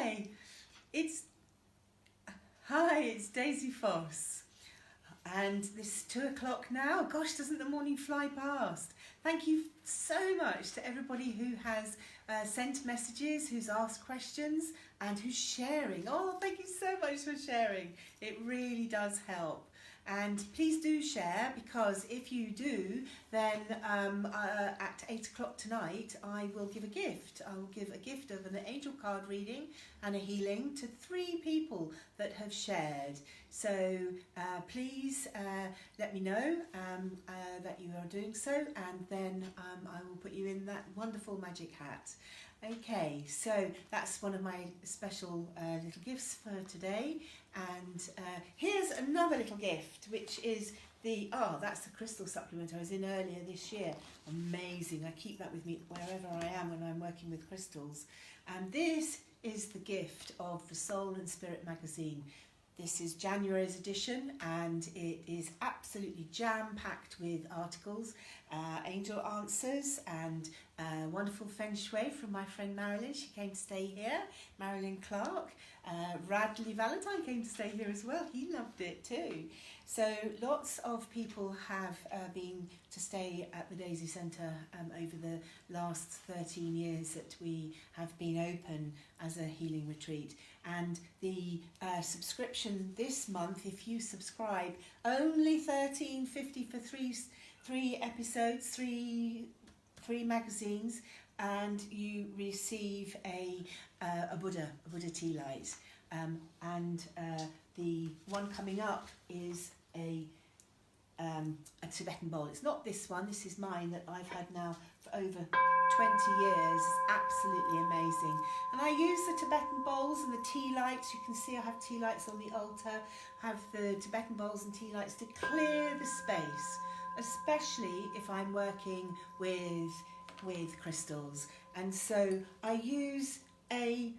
Hi, it's it's Daisy Foss, and this is 2 o'clock now. Gosh, doesn't the morning fly past? Thank you so much to everybody who has sent messages, who's asked questions, and who's sharing. Oh, thank you so much for sharing. It really does help. And please do share, because if you do, then at 8 o'clock tonight, I will give a gift. I will give a gift of an angel card reading and a healing to 3 people that have shared. So please let me know that you are doing so, and then I will put you in that wonderful magic hat. Okay, so that's one of my special little gifts for today. And here's another little gift, which is that's the crystal supplement I was in earlier this year. Amazing. I keep that with me wherever I am when I'm working with crystals. And this is the gift of the Soul and Spirit magazine. This is January's edition, and it is absolutely jam-packed with articles, angel answers, and wonderful feng shui from my friend Marilyn. She came to stay here. Marilyn Clark. Radley Valentine came to stay here as well. He loved it too. So lots of people have been to stay at the Daisy Centre over the last 13 years that we have been open as a healing retreat. And the subscription this month, if you subscribe, only $13.50 for three episodes, three magazines, and you receive a Buddha tea light. And the one coming up is a Tibetan bowl. It's not this one. This is mine that I've had now for over 20 years. It's absolutely amazing. And I use the Tibetan bowls and the tea lights. You can see I have tea lights on the altar. I have the Tibetan bowls and tea lights to clear the space, especially if I'm working with crystals. And so I use a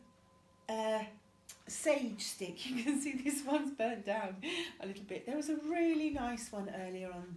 sage stick. You can see this one's burnt down a little bit. There was a really nice one earlier on,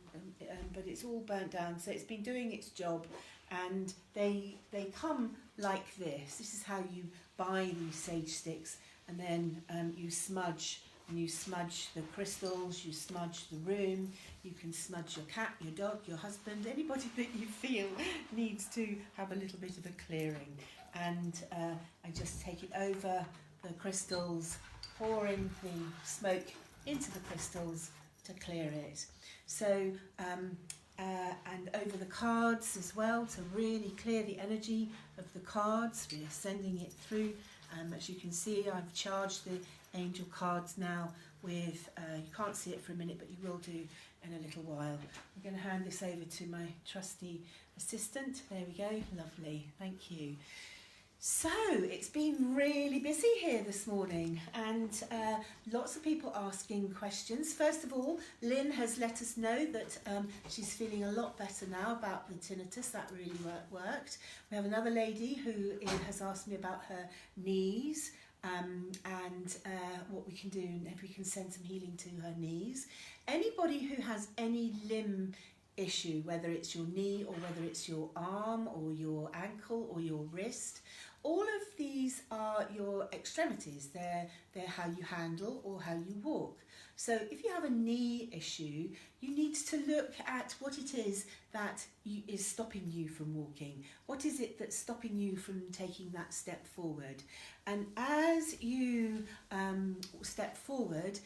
but it's all burnt down, so it's been doing its job. And they come like this. This is how you buy these sage sticks, and then you smudge. And you smudge the crystals, you smudge the room, you can smudge your cat, your dog, your husband, anybody that you feel needs to have a little bit of a clearing. And I just take it over the crystals, pouring the smoke into the crystals to clear it. So, and over the cards as well, to really clear the energy of the cards. We're sending it through. As you can see, I've charged the angel cards now with, you can't see it for a minute, but you will do in a little while. I'm going to hand this over to my trusty assistant. There we go. Lovely. Thank you. So it's been really busy here this morning, and lots of people asking questions. First of all, Lynn has let us know that she's feeling a lot better now about the tinnitus. That really worked. We have another lady who has asked me about her knees, and what we can do, and if we can send some healing to her knees. Anybody who has any limb issue, whether it's your knee or whether it's your arm or your ankle or your wrist, all of these are your extremities. They're how you handle or how you walk. So if you have a knee issue, you need to look at what it is that is stopping you from walking. What is it that's stopping you from taking that step forward? And as you step forward,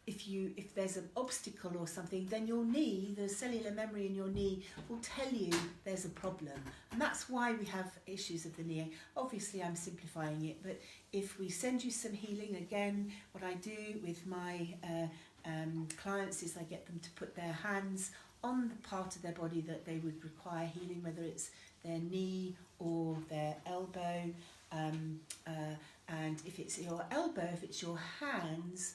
if there's an obstacle or something, then your knee, the cellular memory in your knee, will tell you there's a problem. And that's why we have issues of the knee. Obviously, I'm simplifying it, but if we send you some healing, again, what I do with my clients is I get them to put their hands on the part of their body that they would require healing, whether it's their knee or their elbow. And if it's your elbow, if it's your hands,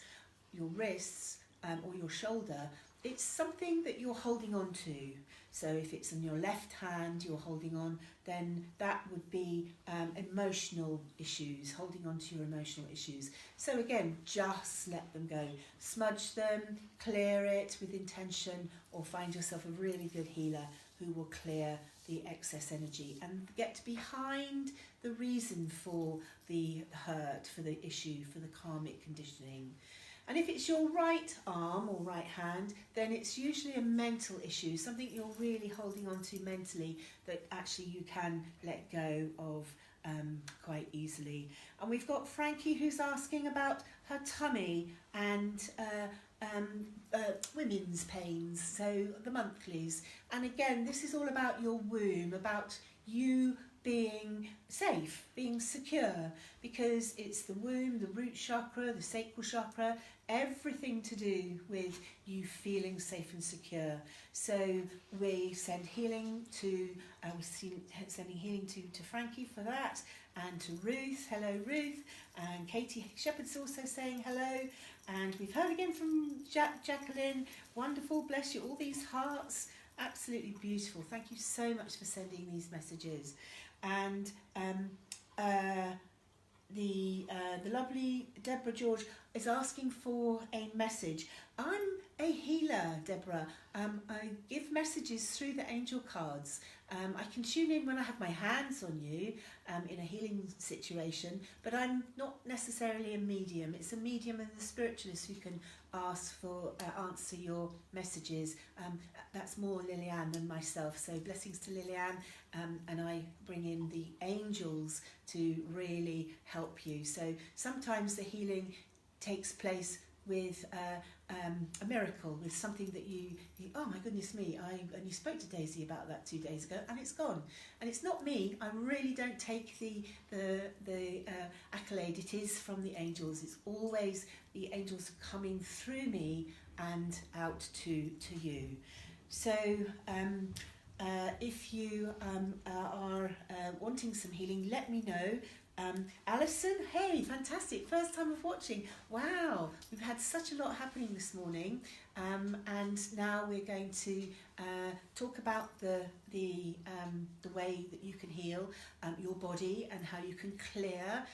your wrists, or your shoulder, it's something that you're holding on to. So if it's in your left hand you're holding on, then that would be emotional issues, holding on to your emotional issues. So again, just let them go. Smudge them, clear it with intention, or find yourself a really good healer who will clear the excess energy and get behind the reason for the hurt, for the issue, for the karmic conditioning. And if it's your right arm or right hand, then it's usually a mental issue, something you're really holding on to mentally that actually you can let go of quite easily. And we've got Frankie who's asking about her tummy and women's pains, so the monthlies. And again, this is all about your womb, about you being safe, being secure, because it's the womb, the root chakra, the sacral chakra, everything to do with you feeling safe and secure. So we send healing to, sending healing to Frankie for that, and to Ruth. Hello Ruth. And Katie Shepherd's also saying hello. And we've heard again from Jacqueline. Wonderful, bless you, all these hearts. Absolutely beautiful. Thank you so much for sending these messages. And the lovely Deborah George is asking for a message. I'm a healer, Deborah. I give messages through the angel cards. I can tune in when I have my hands on you in a healing situation, but I'm not necessarily a medium. It's a medium and the spiritualist who can answer your messages. That's more Liliane than myself. So blessings to Liliane, and I bring in the angels to really help you. So sometimes the healing takes place with a miracle, with something that you oh my goodness me, I only spoke to Daisy about that 2 days ago and it's gone. And it's not me. I really don't take the accolade. It is from the angels. It's always the angels coming through me and out to you. So if you are wanting some healing, let me know. Alison, hey, fantastic, first time of watching. Wow, we've had such a lot happening this morning, and now we're going to talk about the way that you can heal your body and how you can clear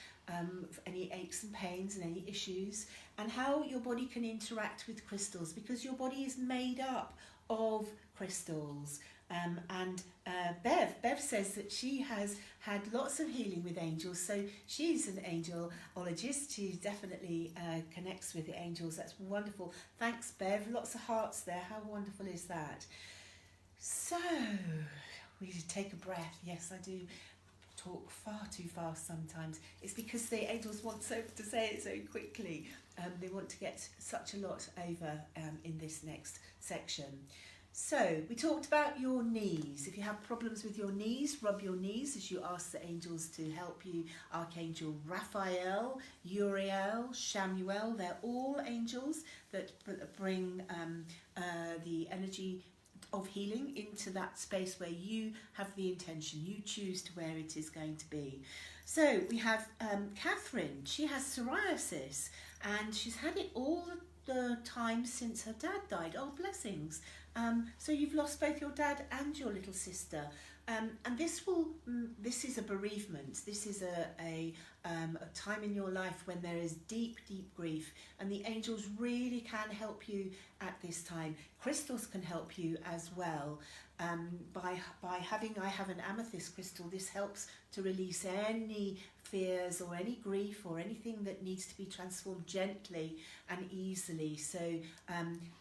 any aches and pains and any issues, and how your body can interact with crystals, because your body is made up of crystals. And Bev says that she has had lots of healing with angels, so she's an angelologist. She definitely connects with the angels. That's wonderful. Thanks, Bev. Lots of hearts there. How wonderful is that? So we should take a breath. Yes, I do talk far too fast sometimes. It's because the angels want to say it so quickly. They want to get such a lot over in this next section. So we talked about your knees. If you have problems with your knees, rub your knees as you ask the angels to help you. Archangel Raphael, Uriel, Shamuel, they're all angels that bring the energy of healing into that space where you have the intention. You choose to where it is going to be. So we have Catherine. She has psoriasis and she's had it all the time since her dad died. Oh, blessings. So you've lost both your dad and your little sister, and this is a bereavement. This is a time in your life when there is deep grief, and the angels really can help you at this time. Crystals can help you as well. I have an amethyst crystal. This helps to release any fears or any grief or anything that needs to be transformed gently and easily. So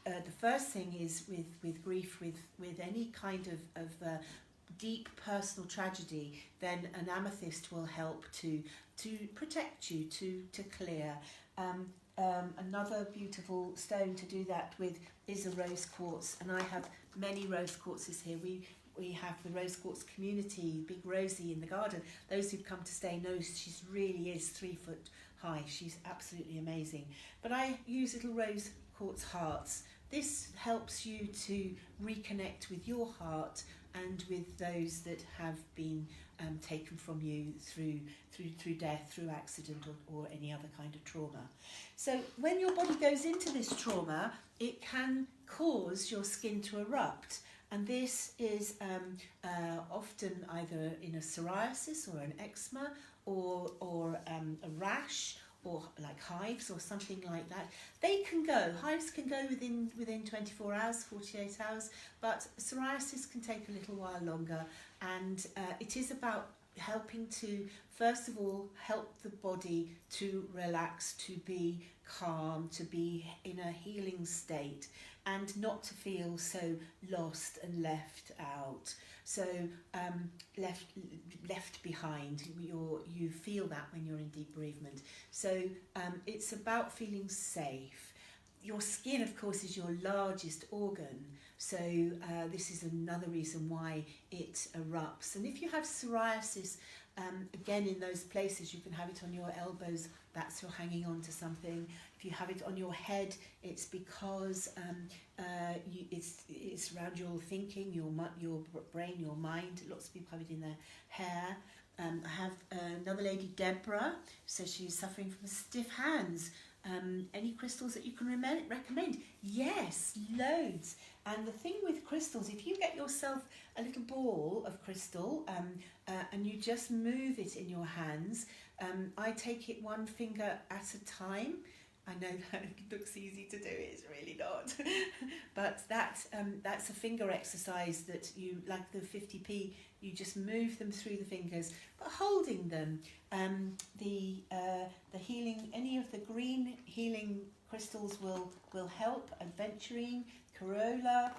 the first thing is with grief, with any kind of deep personal tragedy, then an amethyst will help to protect you, to clear. Another beautiful stone to do that with is a rose quartz, and I have many rose quartzes here. We have the rose quartz community, Big Rosie in the garden. Those who've come to stay know she really is 3 foot high. She's absolutely amazing. But I use little rose quartz hearts. This helps you to reconnect with your heart and with those that have been taken from you through death, through accident, or any other kind of trauma. So when your body goes into this trauma, it can cause your skin to erupt. And this is often either in a psoriasis or an eczema or a rash or like hives or something like that. They can go, hives can go within 24 hours, 48 hours, but psoriasis can take a little while longer, and it is about helping to, first of all, help the body to relax, to be calm, to be in a healing state, and not to feel so lost and left out. So left behind. You feel that when you're in deep bereavement. So it's about feeling safe. Your skin, of course, is your largest organ, so this is another reason why it erupts. And if you have psoriasis, again, in those places, you can have it on your elbows, that's you're hanging on to something. If you have it on your head, it's because it's around your thinking, your brain, your mind. Lots of people have it in their hair. I have another lady, Deborah, says she's suffering from stiff hands. Any crystals that you can recommend? Yes, loads. And the thing with crystals, if you get yourself a little ball of crystal and you just move it in your hands, I take it one finger at a time. I know that looks easy to do, it's really not. But that's a finger exercise that you, like the 50p, you just move them through the fingers, but holding them. The healing, any of the green healing crystals will help. Aventurine, Corolla,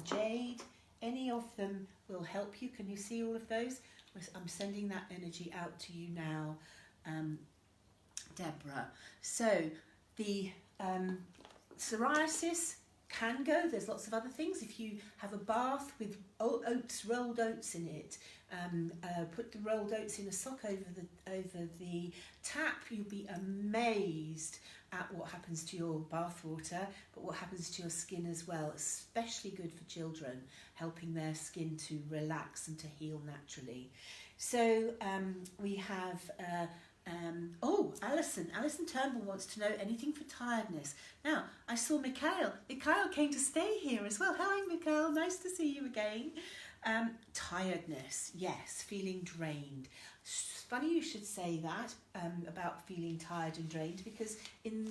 Jade, any of them will help you. Can you see all of those? I'm sending that energy out to you now, Deborah. So the psoriasis can go. There's lots of other things. If you have a bath with oats, rolled oats in it, put the rolled oats in a sock over the tap, you'll be amazed at what happens to your bath water, but what happens to your skin as well. Especially good for children, helping their skin to relax and to heal naturally. So we have Alison Turnbull wants to know anything for tiredness. Now, I saw Mikhail came to stay here as well. Hi Mikhail, nice to see you again. Tiredness, yes, feeling drained. Funny you should say that about feeling tired and drained, because in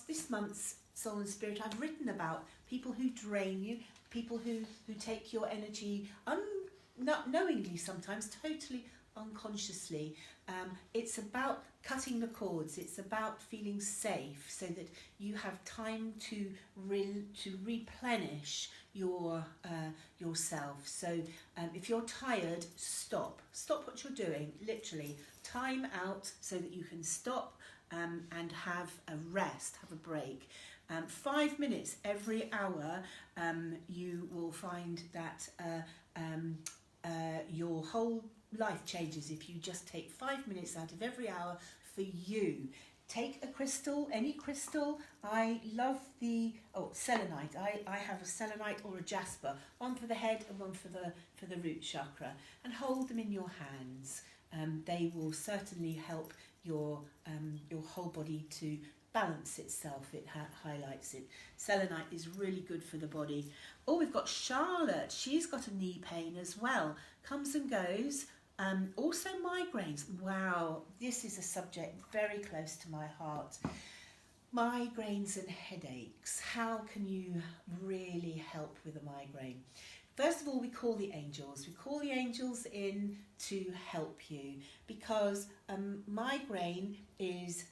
this month's Soul and Spirit, I've written about people who drain you, people who take your energy not knowingly, sometimes totally unconsciously. It's about cutting the cords. It's about feeling safe so that you have time to replenish yourself. So if you're tired, stop what you're doing, literally time out so that you can stop and have a rest, have a break. 5 minutes every hour, you will find that your whole life changes if you just take 5 minutes out of every hour for you. Take a crystal, any crystal. I love the selenite. I have a selenite or a jasper, one for the head and one for the root chakra, and hold them in your hands. They will certainly help your whole body to balance itself. It highlights it. Selenite is really good for the body. Oh, we've got Charlotte. She's got a knee pain as well. Comes and goes. Also migraines. Wow, this is a subject very close to my heart. Migraines and headaches. How can you really help with a migraine? First of all, we call the angels. We call the angels in to help you, because migraine is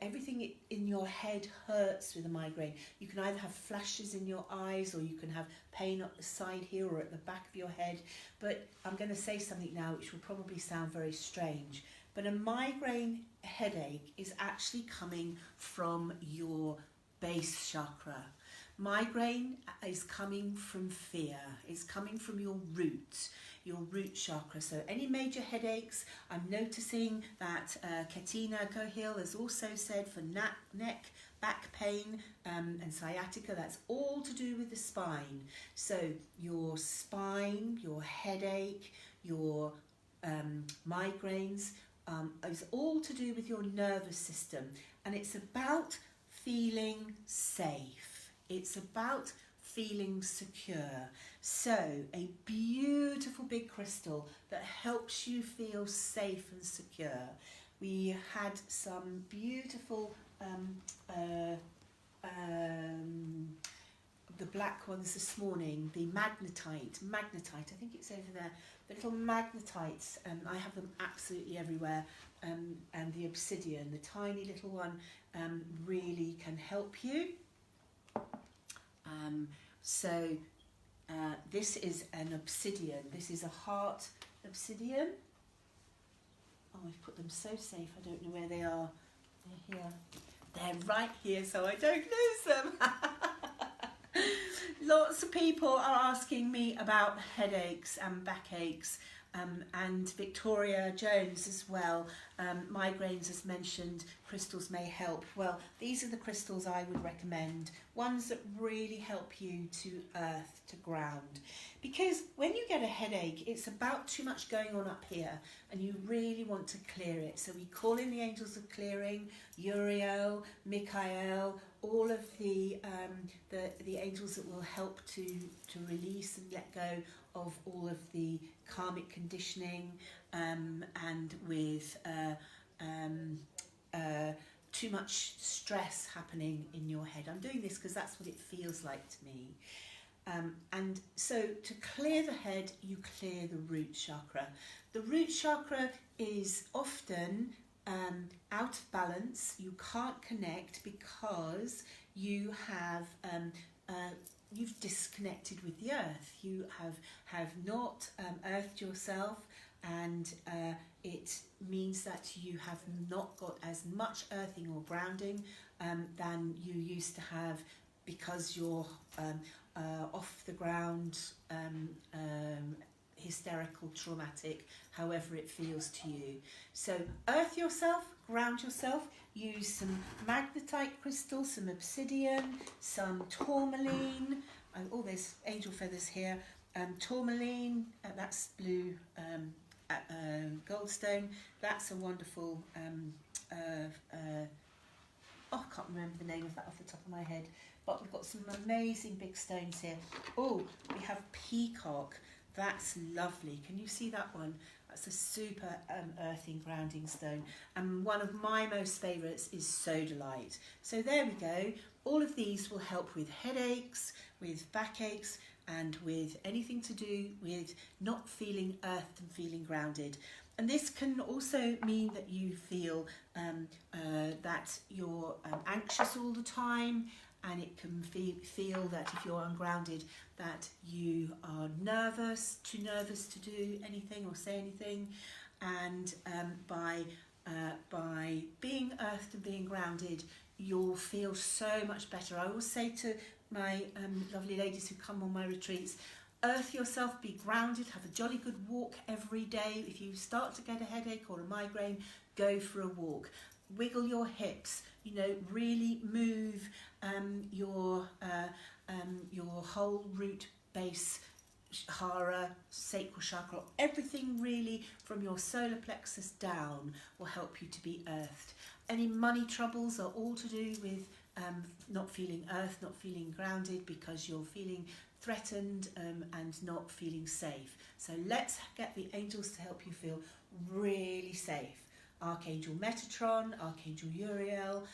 everything in your head hurts with a migraine. You can either have flashes in your eyes, or you can have pain at the side here or at the back of your head. But I'm going to say something now which will probably sound very strange. But a migraine headache is actually coming from your base chakra. Migraine is coming from fear. It's coming from your root chakra. So any major headaches, I'm noticing that Katina Cohill has also said for neck, back pain and sciatica, that's all to do with the spine. So your spine, your headache, your migraines is all to do with your nervous system, and it's about feeling safe. It's about feeling secure. So a beautiful big crystal that helps you feel safe and secure. We had some beautiful the black ones this morning, the magnetite, I think it's over there, the little magnetites, I have them absolutely everywhere, and the obsidian, the tiny little one, really can help you. This is an obsidian, this is a heart obsidian. Oh, I've put them so safe, I don't know where they are. They're here. They're right here, so I don't lose them. Lots of people are asking me about headaches and backaches, and Victoria Jones as well. Migraines, as mentioned, crystals may help. Well, these are the crystals I would recommend, ones that really help you to earth, to ground. Because when you get a headache, it's about too much going on up here and you really want to clear it. So we call in the angels of clearing, Uriel, Michael, all of the angels that will help to release and let go of all of the karmic conditioning, and with too much stress happening in your head. I'm doing this because that's what it feels like to me. And so to clear the head, you clear the root chakra. The root chakra is often out of balance. You can't connect because you have you've disconnected with the earth. You have not earthed yourself, and it means that you have not got as much earthing or grounding than you used to have, because you're off the ground, hysterical, traumatic, however it feels to you. So earth yourself, ground yourself, use some magnetite crystal, some obsidian, some tourmaline. Oh, there's angel feathers here. Tourmaline, that's blue goldstone. That's a wonderful, I can't remember the name of that off the top of my head, but we've got some amazing big stones here. Oh, we have peacock. That's lovely. Can you see that one? That's a super earthing, grounding stone. And one of my most favourites is sodalite. So there we go. All of these will help with headaches, with backaches, and with anything to do with not feeling earthed and feeling grounded. And this can also mean that you feel that you're anxious all the time, and it can feel that if you're ungrounded, that you are too nervous to do anything or say anything. And by being earthed and being grounded, you'll feel so much better. I always say to my lovely ladies who come on my retreats, earth yourself, be grounded, have a jolly good walk every day. If you start to get a headache or a migraine, go for a walk. Wiggle your hips, really move your whole root base, hara, sacral chakra, everything really from your solar plexus down will help you to be earthed. Any money troubles are all to do with not feeling earthed, not feeling grounded, because you're feeling threatened and not feeling safe. So let's get the angels to help you feel really safe. Archangel Metatron, Archangel Uriel,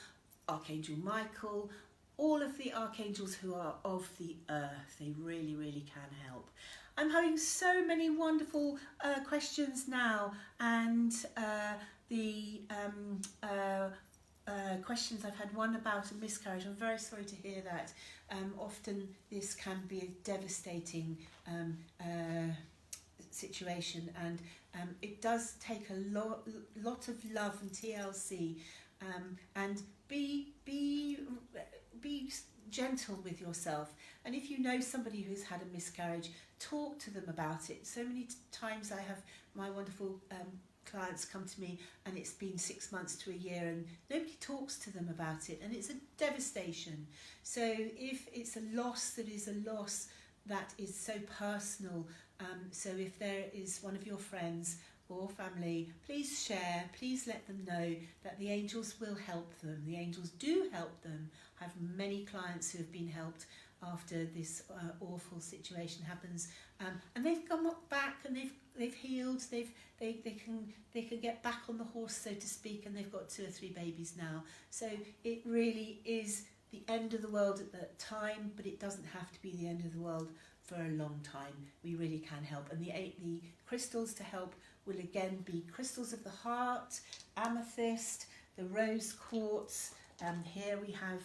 Archangel Michael, all of the archangels who are of the earth, they really, really can help. I'm having so many wonderful questions now, and the questions, I've had one about a miscarriage. I'm very sorry to hear that. Often this can be a devastating situation, and it does take a lot of love and TLC, and be gentle with yourself. And if you know somebody who's had a miscarriage, talk to them about it. So many times I have my wonderful clients come to me and it's been 6 months to a year and nobody talks to them about it, and it's a devastation. So if it's a loss that is a loss that is so personal, so if there is one of your friends or family, please share, please let them know that the angels will help them. The angels do help them. I have many clients who have been helped after this awful situation happens, and they've come back and they've healed, they can get back on the horse, so to speak, and they've got 2 or 3 babies now. So it really is the end of the world at that time, but it doesn't have to be the end of the world for a long time. We really can help. And the crystals to help will again be crystals of the heart, amethyst, the rose quartz. Here we have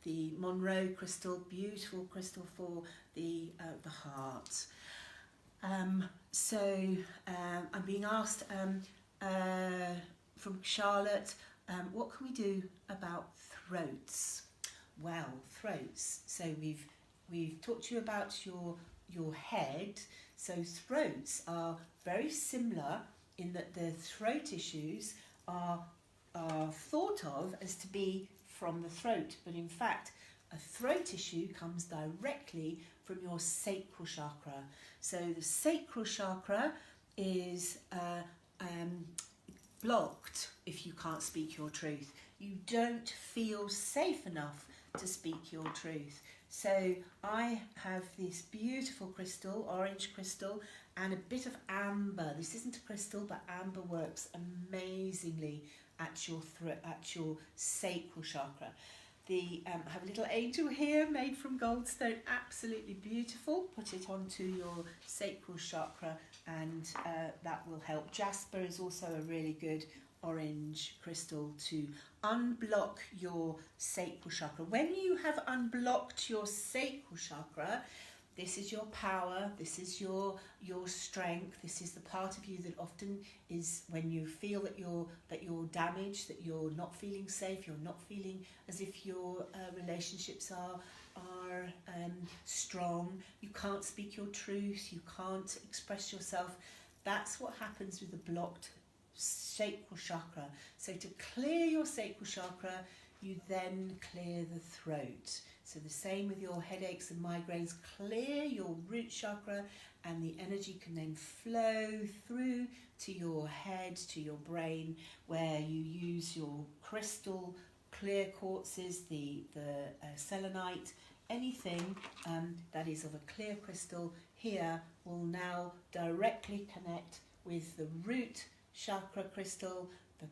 the Monroe crystal, beautiful crystal for the heart. I'm being asked from Charlotte, what can we do about throats? Well, throats. So we've talked to you about your head. So throats are very similar in that the throat issues are thought of as to be from the throat, but in fact a throat issue comes directly from your sacral chakra. So the sacral chakra is blocked if you can't speak your truth. You don't feel safe enough to speak your truth. So I have this beautiful crystal, orange crystal, and a bit of amber. This isn't a crystal, but amber works amazingly at your throat, at your sacral chakra. I have a little angel here made from goldstone, absolutely beautiful. Put it onto your sacral chakra and that will help. Jasper is also a really good orange crystal to unblock your sacral chakra. When you have unblocked your sacral chakra, this is your power, this is your strength, this is the part of you that often is when you feel that you're damaged, that you're not feeling safe, you're not feeling as if your relationships are strong, you can't speak your truth, you can't express yourself. That's what happens with the blocked sacral chakra. So to clear your sacral chakra, you then clear the throat. So the same with your headaches and migraines, clear your root chakra and the energy can then flow through to your head, to your brain, where you use your crystal clear quartzes, the selenite, anything that is of a clear crystal here will now directly connect with the root chakra crystal,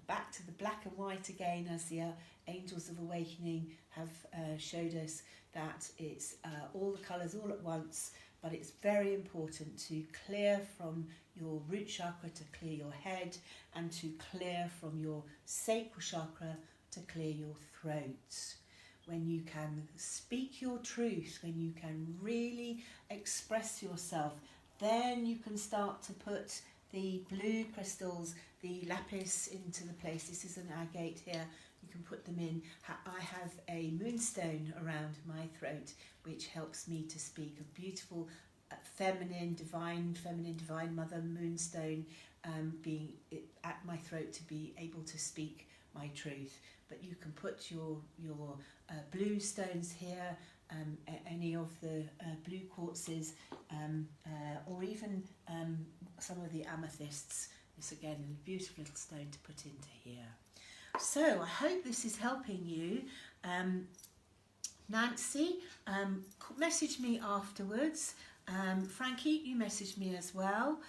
back to the black and white again, as the Angels of Awakening have showed us that it's all the colours all at once, but it's very important to clear from your root chakra to clear your head and to clear from your sacral chakra to clear your throat. When you can speak your truth, when you can really express yourself, then you can start to put the blue crystals, the lapis into the place. This is an agate here. You can put them in. I have a moonstone around my throat, which helps me to speak. A beautiful feminine, divine mother moonstone being at my throat to be able to speak my truth. But you can put your blue stones here, any of the blue quartzes, or even some of the amethysts. This again is a beautiful little stone to put into here. So I hope this is helping you. Nancy, message me afterwards. Frankie, you messaged me as well.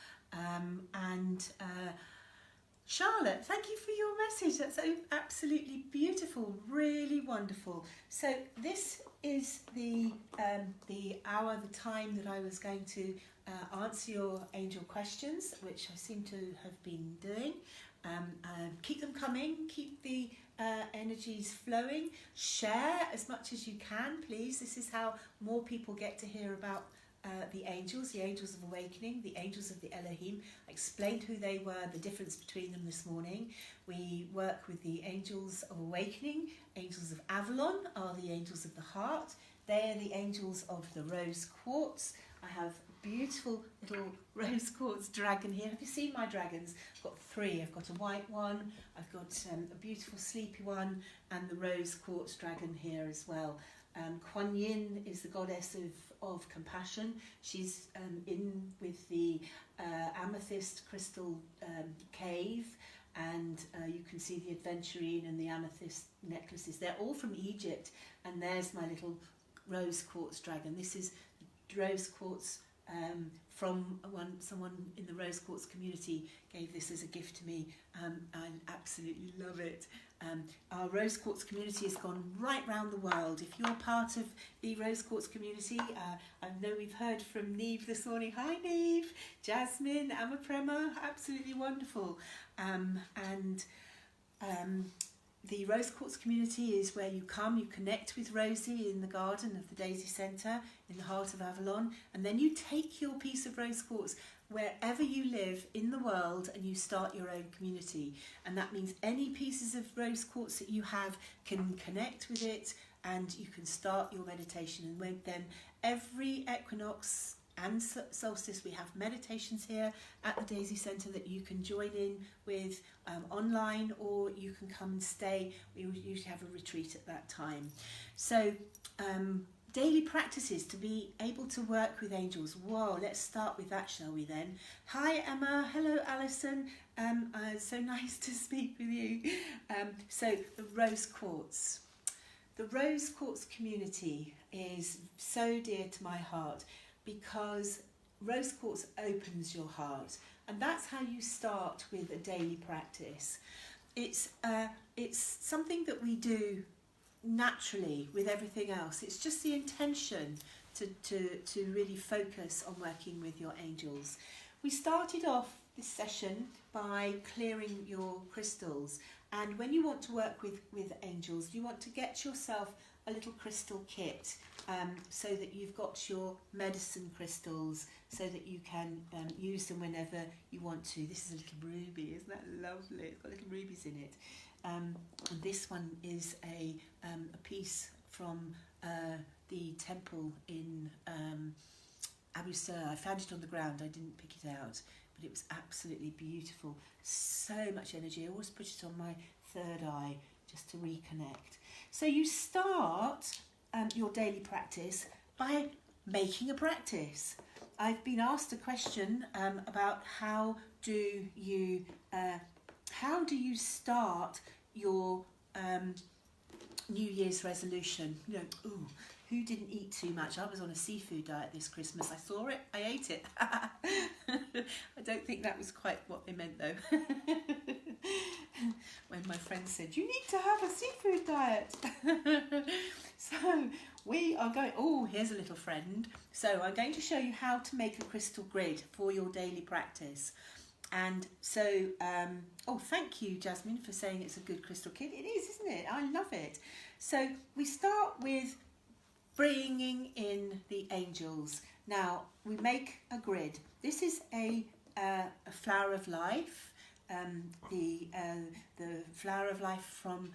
And Charlotte, thank you for your message. That's absolutely beautiful, really wonderful. So this is the hour, the time that I was going to answer your angel questions, which I seem to have been doing. Keep them coming, keep the energies flowing. Share as much as you can, please. This is how more people get to hear about the angels of Awakening, the angels of the Elohim. I explained who they were, the difference between them this morning. We work with the angels of Awakening. Angels of Avalon are the angels of the heart. They are the angels of the rose quartz. I have a beautiful little rose quartz dragon here. Have you seen my dragons? I've got 3. I've got a white one, I've got a beautiful sleepy one, and the rose quartz dragon here as well. Kuan Yin is the goddess of compassion. She's in with the amethyst crystal cave, and you can see the adventurine and the amethyst necklaces. They're all from Egypt, and there's my little rose quartz dragon. This is rose quartz from someone in the Rose Quartz community gave this as a gift to me. I absolutely love it. Our Rose Quartz community has gone right round the world. If you're part of the Rose Quartz community, I know we've heard from Neve this morning. Hi Neve, Jasmine, Amaprema, absolutely wonderful. The Rose Quartz community is where you come, you connect with Rosie in the garden of the Daisy Centre in the heart of Avalon, and then you take your piece of rose quartz wherever you live in the world and you start your own community. And that means any pieces of rose quartz that you have can connect with it and you can start your meditation. And then every equinox and solstice we have meditations here at the Daisy Centre that you can join in with online, or you can come and stay. We usually have a retreat at that time. So daily practices to be able to work with angels. Whoa, let's start with that, shall we then? Hi Emma, hello Alison, so nice to speak with you. So the Rose Quartz. The Rose Quartz community is so dear to my heart, because Rose Quartz opens your heart, and that's how you start with a daily practice. It's something that we do naturally with everything else. It's just the intention to really focus on working with your angels. We started off this session by clearing your crystals, and when you want to work with angels, you want to get yourself a little crystal kit, so that you've got your medicine crystals, so that you can use them whenever you want to. This is a little ruby, isn't that lovely? It's got little rubies in it. And this one is a piece from the temple in Abu Sir. I found it on the ground, I didn't pick it out, but it was absolutely beautiful. So much energy. I always put it on my third eye just to reconnect. So you start your daily practice by making a practice. I've been asked a question about how do you start your New Year's resolution. You know, ooh, who didn't eat too much? I was on a seafood diet this Christmas. I saw it, I ate it. I don't think that was quite what they meant though. When my friend said, you need to have a seafood diet. So we are going, oh, here's a little friend. So I'm going to show you how to make a crystal grid for your daily practice. And so, oh, thank you, Jasmine, for saying it's a good crystal kit. It is, isn't it? I love it. So we start with bringing in the angels. Now, we make a grid. This is a flower of life, the flower of life from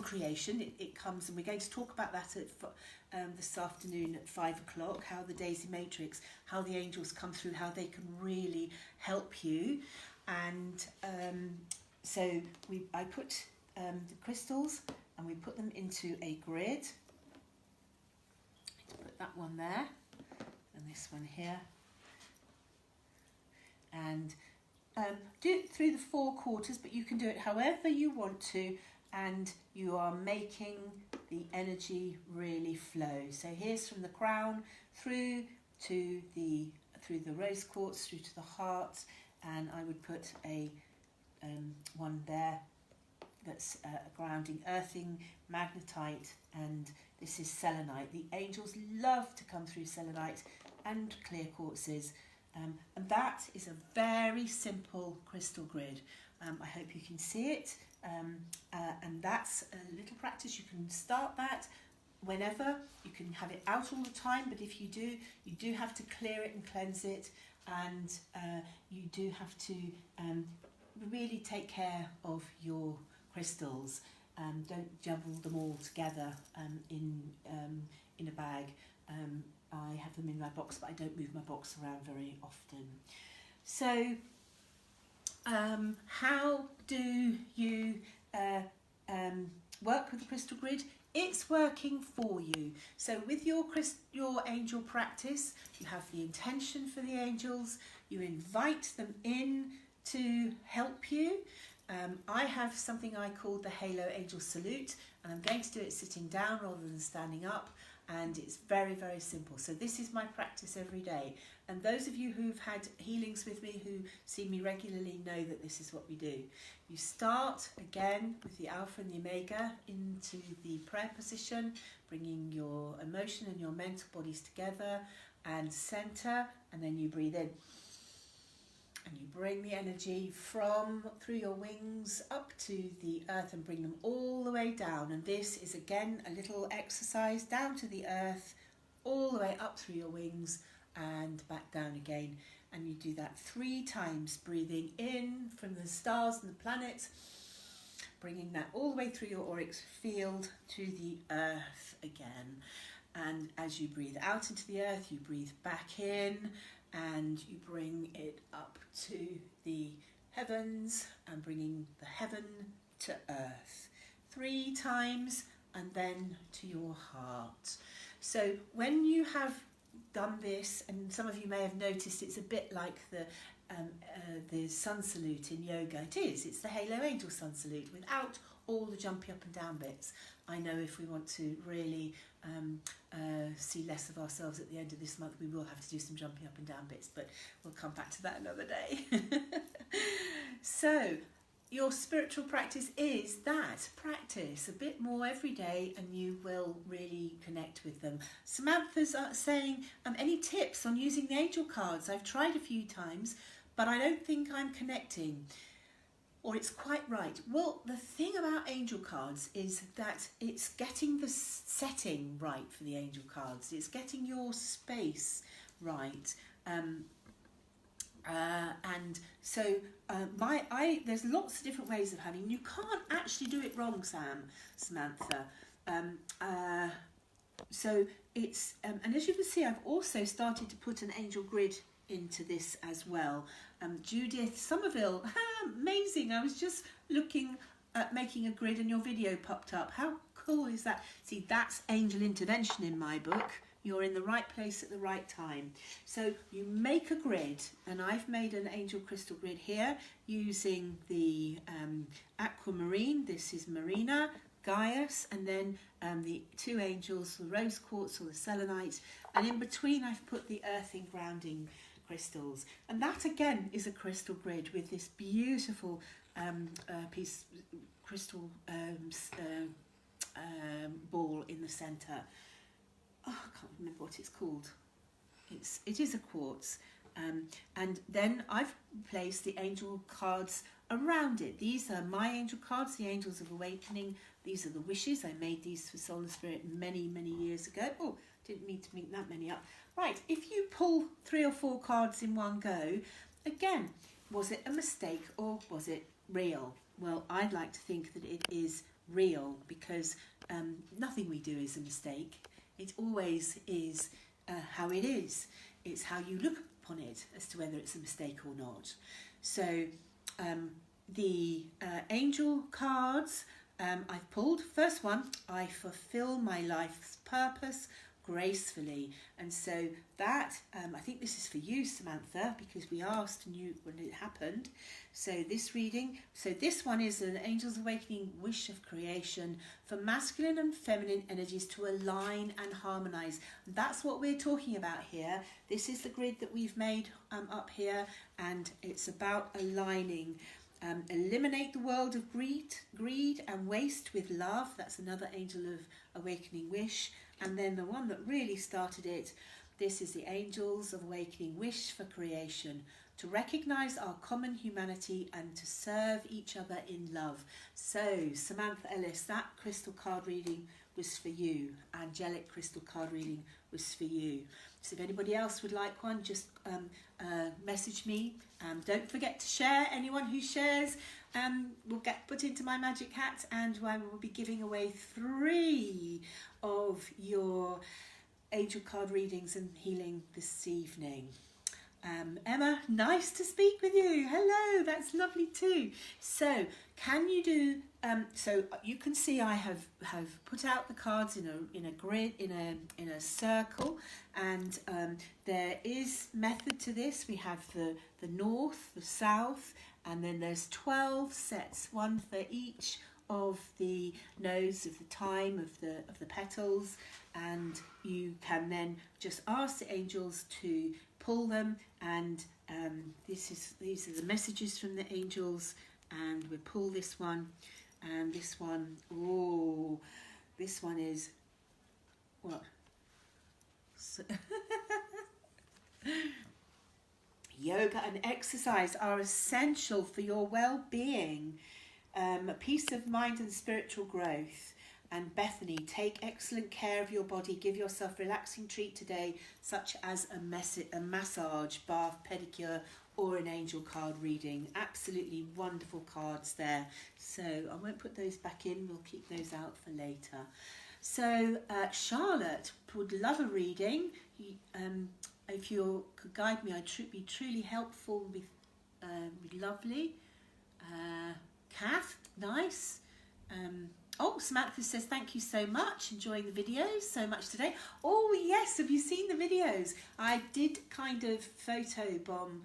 creation. It comes, and we're going to talk about that at this afternoon at 5 o'clock, how the Daisy Matrix, how the angels come through, how they can really help you. And so I put the crystals and we put them into a grid. Put that one there and this one here. And do it through the 4 quarters, but you can do it however you want to, and you are making the energy really flow. So here's from the crown through to the rose quartz, through to the heart, and I would put a one there that's grounding, earthing, magnetite, and this is selenite. The angels love to come through selenite and clear quartzes. And that is a very simple crystal grid. I hope you can see it, and that's a little practice. You can start that whenever. You can have it out all the time, but if you do have to clear it and cleanse it, and you do have to really take care of your crystals. Don't jumble them all together in a bag. I have them in my box, but I don't move my box around very often. So how do you work with the crystal grid? It's working for you. So with your angel practice, you have the intention for the angels, you invite them in to help you. I have something I call the Halo Angel Salute, and I'm going to do it sitting down rather than standing up. and it's very, very simple. So this is my practice every day. And those of you who've had healings with me, who see me regularly, know that this is what we do. You start again with the Alpha and the Omega into the prayer position, bringing your emotion and your mental bodies together and center, and then you breathe in. And you bring the energy from through your wings up to the earth and bring them all the way down. And this is again a little exercise down to the earth, all the way up through your wings and back down again. And you do that 3 times, breathing in from the stars and the planets, bringing that all the way through your auric field to the earth again. And as you breathe out into the earth, you breathe back in, and you bring it up to the heavens and bringing the heaven to earth 3 times, and then to your heart. So when you have done this, and some of you may have noticed it's a bit like the sun salute in yoga. It's the Halo Angel sun salute without all the jumpy up and down bits. I know if we want to really see less of ourselves at the end of this month, we will have to do some jumping up and down bits, but we'll come back to that another day. So your spiritual practice is that. Practice a bit more every day and you will really connect with them. Samantha's saying, any tips on using the angel cards? I've tried a few times, but I don't think I'm connecting. Or it's quite right. Well, the thing about angel cards is that it's getting the setting right for the angel cards. It's getting your space right. And so there's lots of different ways of having. You can't actually do it wrong, Samantha. So it's and as you can see, I've also started to put an angel grid into this as well. Judith Somerville, amazing! I was just looking at making a grid and your video popped up. How cool is that? See, that's angel intervention in my book. You're in the right place at the right time. So you make a grid, and I've made an angel crystal grid here using the aquamarine. This is Marina, Gaius, and then the 2 angels, the rose quartz or the selenite, and in between I've put the earthing grounding crystals, and that again is a crystal grid with this beautiful crystal ball in the center. I can't remember what it's called. It is a quartz, and then I've placed the angel cards around it. These are my angel cards, the Angels of Awakening. These are the wishes. I made these for Soul and Spirit many years ago. Oh, didn't mean to make that many up. Right, if you pull 3 or 4 cards in one go, again, was it a mistake or was it real? Well, I'd like to think that it is real, because nothing we do is a mistake. It always is how it is. It's how you look upon it as to whether it's a mistake or not. So the angel cards I've pulled. First one, I fulfill my life's purpose gracefully. And so that, I think this is for you, Samantha, because we asked and you when it happened. So this reading, so this one is an Angel's Awakening wish of creation for masculine and feminine energies to align and harmonize. That's what we're talking about here. This is the grid that we've made up here, and it's about aligning. Eliminate the world of greed and waste with love. That's another Angel of Awakening wish. And then the one that really started it, this is the Angels of Awakening wish for creation, to recognize our common humanity and to serve each other in love. So Samantha Ellis, that crystal card reading was for you. Angelic crystal card reading was for you. So if anybody else would like one, just message me. Don't forget to share. Anyone who shares will get put into my magic hat, and I will be giving away 3 of your angel card readings and healing this evening. Emma, nice to speak with you. Hello, that's lovely too. So can you do, so you can see I have put out the cards in a grid, in a circle, and there is method to this. We have the north, the south, and then there's 12 sets, one for each of the nose, of the thyme, of the petals, and you can then just ask the angels to pull them, and these are the messages from the angels, and we pull this one, and this one. Oh, this one is what? So yoga and exercise are essential for your well-being, peace of mind and spiritual growth. And Bethany, take excellent care of your body. Give yourself a relaxing treat today, such as a massage, bath, pedicure, or an angel card reading. Absolutely wonderful cards there. So I won't put those back in. We'll keep those out for later. So Charlotte would love a reading. If you could guide me, I'd be truly helpful. Be lovely. Kath, nice. Oh, Samantha says, thank you so much. Enjoying the videos so much today. Oh, yes. Have you seen the videos? I did kind of photobomb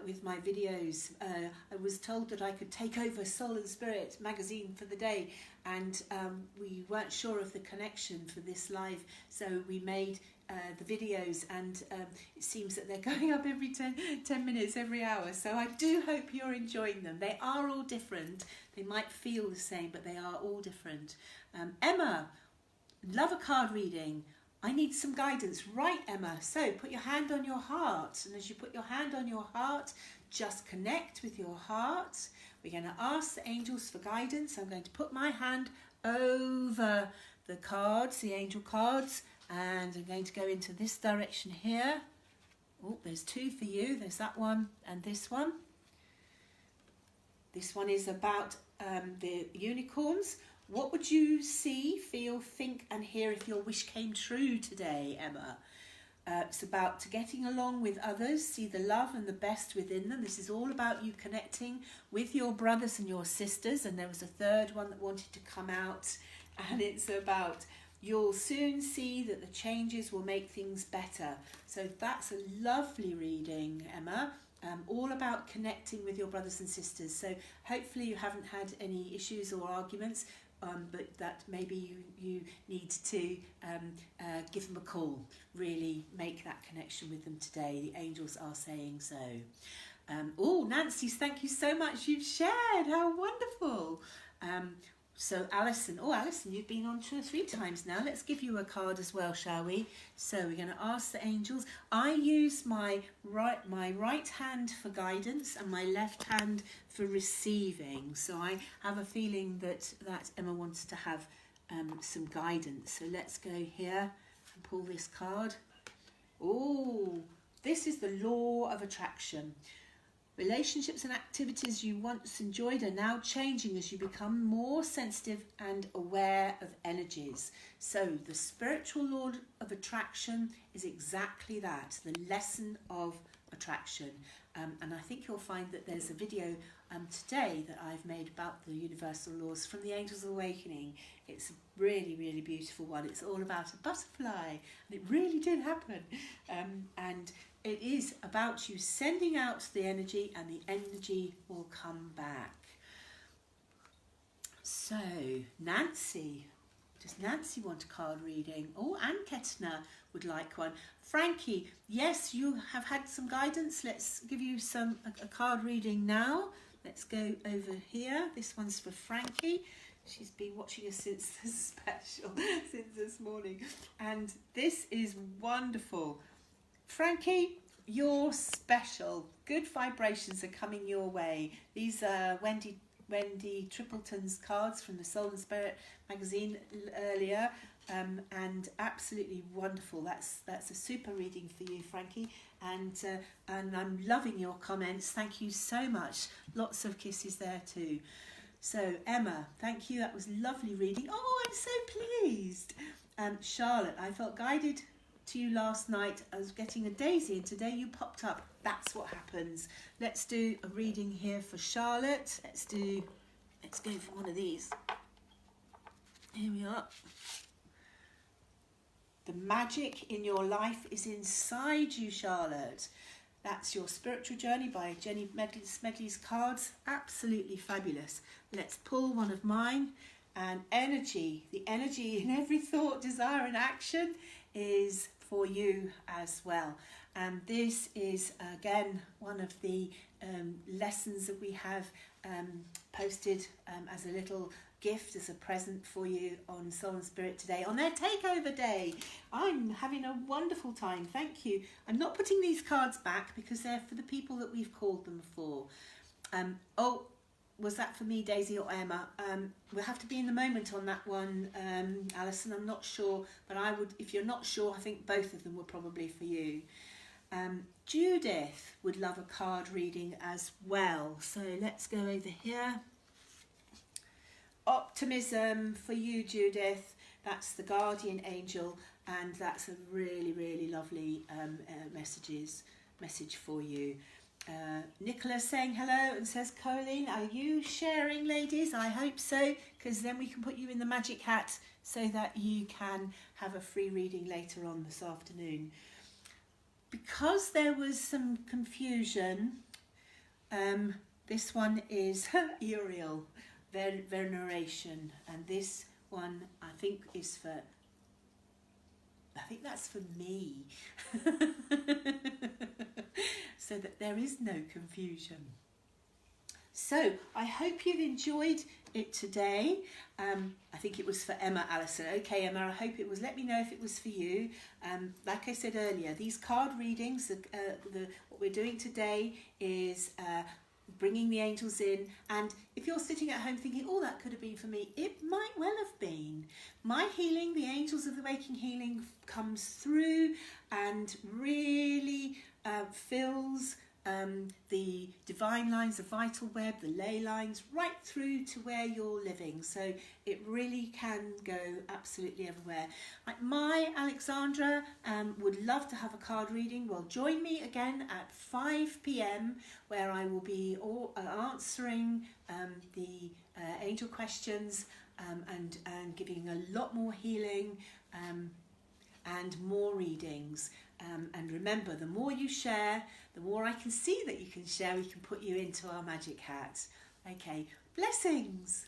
with my videos. I was told that I could take over Soul and Spirit magazine for the day, and we weren't sure of the connection for this live, so we made the videos, and it seems that they're going up every 10 minutes, every hour. So I do hope you're enjoying them. They are all different. They might feel the same, but they are all different. Emma, love a card reading. I need some guidance. Right, Emma. So put your hand on your heart. And as you put your hand on your heart, just connect with your heart. We're going to ask the angels for guidance. I'm going to put my hand over the cards, the angel cards, and I'm going to go into this direction here. Oh, there's two for you. There's that one and this one. This one is about the unicorns. What would you see, feel, think and hear if your wish came true today, Emma? It's about getting along with others, see the love and the best within them. This is all about you connecting with your brothers and your sisters. And there was a third one that wanted to come out, and it's about you'll soon see that the changes will make things better. So that's a lovely reading, Emma. All about connecting with your brothers and sisters. So hopefully you haven't had any issues or arguments, but that maybe you need to give them a call. Really make that connection with them today. The angels are saying so. Oh, Nancy, thank you so much. You've shared. How wonderful. So Alison, you've been on 2 or 3 times now. Let's give you a card as well, shall we? So we're going to ask the angels. I use my right hand for guidance and my left hand for receiving. So I have a feeling that Emma wants to have some guidance. So let's go here and pull this card. Oh, this is the law of attraction. Relationships and activities you once enjoyed are now changing as you become more sensitive and aware of energies. So the spiritual law of attraction is exactly that, the lesson of attraction. And I think you'll find that there's a video today that I've made about the universal laws from the Angels Awakening. It's a really, really beautiful one. It's all about a butterfly, and it really did happen. And it is about you sending out the energy, and the energy will come back. So, Nancy. Does Nancy want a card reading? Oh, Anne Kettner would like one. Frankie, yes, you have had some guidance. Let's give you a card reading now. Let's go over here. This one's for Frankie. She's been watching us since the special, since this morning. And this is wonderful. Frankie, you're special. Good vibrations are coming your way. These are Wendy Tripleton's cards from the Soul and Spirit magazine earlier, and absolutely wonderful. That's a super reading for you, Frankie, and I'm loving your comments. Thank you so much. Lots of kisses there too. So Emma, thank you. That was lovely reading. Oh, I'm so pleased. Charlotte, I felt guided to you last night. I was getting a daisy, and today you popped up. That's what happens. Let's do a reading here for Charlotte. Let's go for one of these. Here we are. The magic in your life is inside you, Charlotte. That's your spiritual journey by Jenny Smedley's cards. Absolutely fabulous. Let's pull one of mine. And energy, the energy in every thought, desire and action is for you as well. And this is again one of the lessons that we have posted as a little gift, as a present for you on Soul and Spirit today, on their takeover day. I'm having a wonderful time, thank you. I'm not putting these cards back because they're for the people that we've called them for. Was that for me, Daisy, or Emma? We'll have to be in the moment on that one, Alison. I'm not sure, but I would, if you're not sure, I think both of them were probably for you. Judith would love a card reading as well. So let's go over here. Optimism for you, Judith. That's the guardian angel, and that's a really, really lovely message for you. Nicola saying hello and says, Colleen, are you sharing, ladies? I hope so, because then we can put you in the magic hat so that you can have a free reading later on this afternoon. Because there was some confusion, this one is Uriel, veneration, and this one I think is for, I think that's for me. So that there is no confusion. So I hope you've enjoyed it today. I think it was for Emma, Alison. Okay, Emma, I hope it was. Let me know if it was for you. Like I said earlier, these card readings, what we're doing today is bringing the angels in. And if you're sitting at home thinking, oh, that could have been for me, it might well have been. My healing, the angels of the waking healing, comes through and really fills the divine lines, the vital web, the ley lines, right through to where you're living. So it really can go absolutely everywhere. Like my Alexandra would love to have a card reading. Well, join me again at 5 p.m. where I will be answering the angel questions and giving a lot more healing and more readings. And remember, the more you share, the more I can see that you can share, we can put you into our magic hat. Okay, blessings.